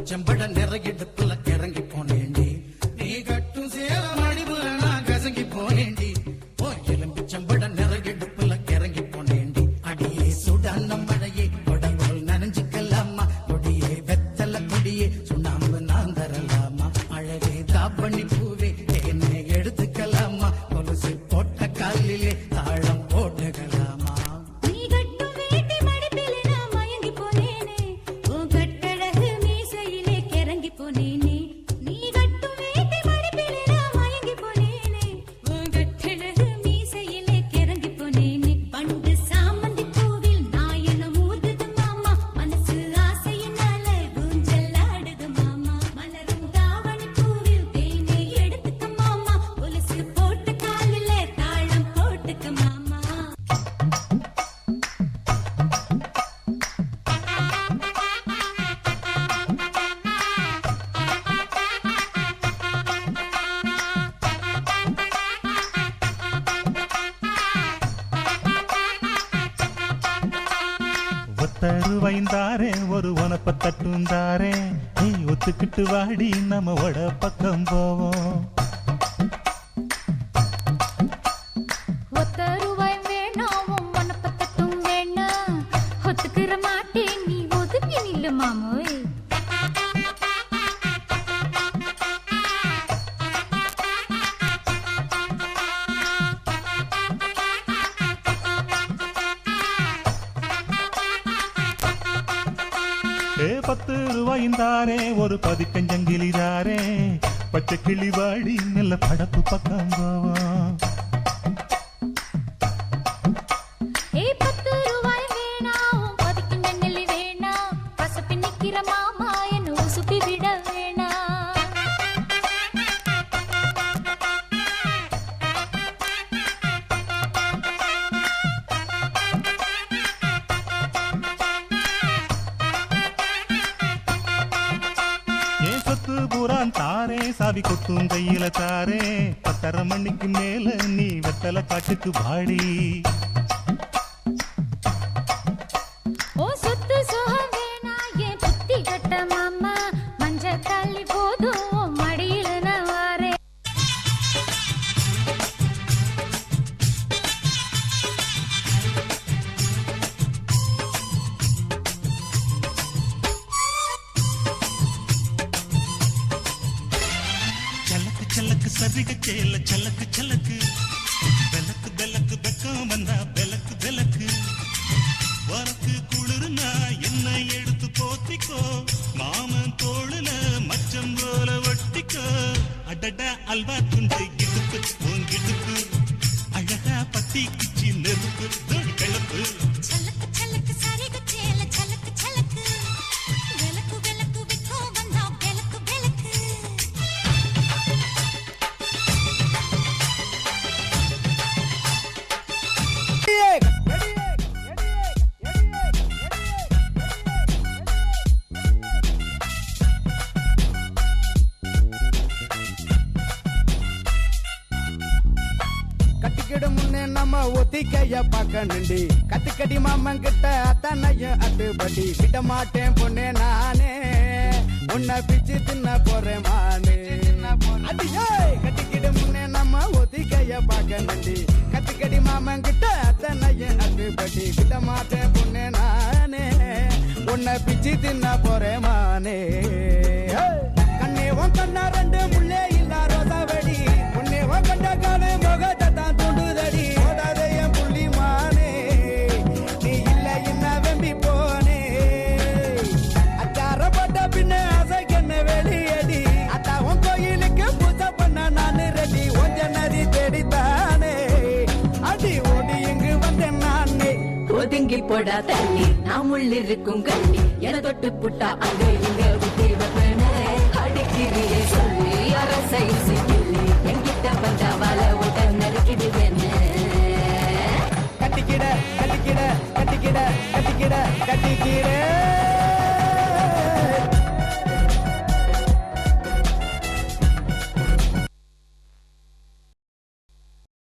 செம்பட நிறையிடுப்புல கிறங்கி போனேண்டி நீ கட்டும் சேர மடிப்புல நான் கசங்கி போனேண்டி ஓ எலும்பு செம்பட நிறையிடுப்புல கிறங்கி போனேண்டி அடியே சுடான மழையே உடம்போல் நனைஞ்சுக்கலாமா கொடியே வெத்தல கொடியே சுண்ணாம்பு நான் தரலாமா அழகே தாப்பண்ணி பூவே என்னை எடுத்துக்கலாமா கொலுசு போட்ட காலிலே தாளம் போட்டுக்கலாமா தருவைந்தாரே ஒரு உனப்ப தட்டுந்தாரே நீ ஒத்துக்கிட்டு வாடி நம்ம வட பக்கம் போவோம் ஒத்தருவாய் வேணாம் உனப்ப தட்டும் வேணா ஒத்துக்கிற மாட்டேன் நீ ஒதுங்கி நில்லு மாமோய் ₹10 ஒரு பதிக்கஞ்சங்கிலிதாரே பச்சை கிளி வாடி நல்ல படப்பு பக்கம் போவோம் ₹10 வேணாம் பதிக்கஞ்சங்கிலி வேணா பசப்பி நிக்கிற மாமா என்ன உசுப்பி விட வேணா தாரே சாவி கொத்தும் கையில தாரே 10:30 மணிக்கு மேல நீ வெத்தல காட்டுக்கு வாடி ஓ சொத்து சோகம் வேணா என் புத்தி கட்ட மாமா மஞ்ச தள்ளி போதும் மடியில நான் வாரே சலக்கு சரிக சேல சலக்கு சலக்கு பெலக்கு பெலக்கு பெக்கம் வந்தா பெலக்கு பெலக்கு வரக்கு குளிர்னா என்ன எடுத்து போத்திக்கோ மாமன் தோளுல மச்சம் போல ஒட்டிக்கோ அடடா அல்வா துண்டு கிடுப்பு உங்கிடுப்பு அழகா பத்தி கிச்சி நெருப்பு தோடி கிளப்பு சலக்கு சலக்கு சரிக சேல சலக்கு சலக்கு பெலக்கு பெலக்கு வெக்கம் வந்தா பெலக்கு பெலக்கு கட்டிக்கிடு முன்னே நம்ம ஒத்திக்கைய பார்க்கணுண்டி கத்துக்கடி மாமன் கிட்ட அத்தனையும் அட்டுப்படி விட மாட்டேன் பொண்ணே நானே உன்னை பிச்சு தின்ன போறேன் மானே அடியே கட்டிக்கிடு முன்னே நம்ம ஒத்திக்கைய பார்க்கணுண்டி கத்துக்கடி மாமன் கிட்ட அத்தனையும் அட்டுப்படி விட மாட்டேன் பொண்ணே நானே உன்னை பிச்சு தின்ன போறேன் மானே கண்ணே உன் கண்ணா 2 முள்ளே இல்ல ரோசாவடி உன்னே உன் கண்ட காலு முகத்தை தான் தூண்டுதடி ஓடாத என் புள்ளி மானே நீ இல்ல என்ன வெம்பி போனே அச்சாரப்பட்ட பின்ன அசைக்கண்ண வெளியடி அத்தா உன் கோயிலுக்கு பூஜை பண்ண நானு ரெடி ஒஞ்ச நதி தேடித்தானே அடி ஓடி இங்கு வந்தேன் நானே ஒதுங்கி போடா தண்ணி நாம் உள்ளிருக்கும் கண்ணி என தொட்டு புட்டா அங்க இங்க விட்டு வைப்பேனே அடிக்கிறியே சொல்லி அரசை சிக்கிள்ளி என்கிட்ட வந்த வலை விட்ட நறுக்கிடுவேனே கட்டிக்கிட கட்டிக்கிட கட்டிக்கிட கட்டிக்கிட கட்டிக்கிட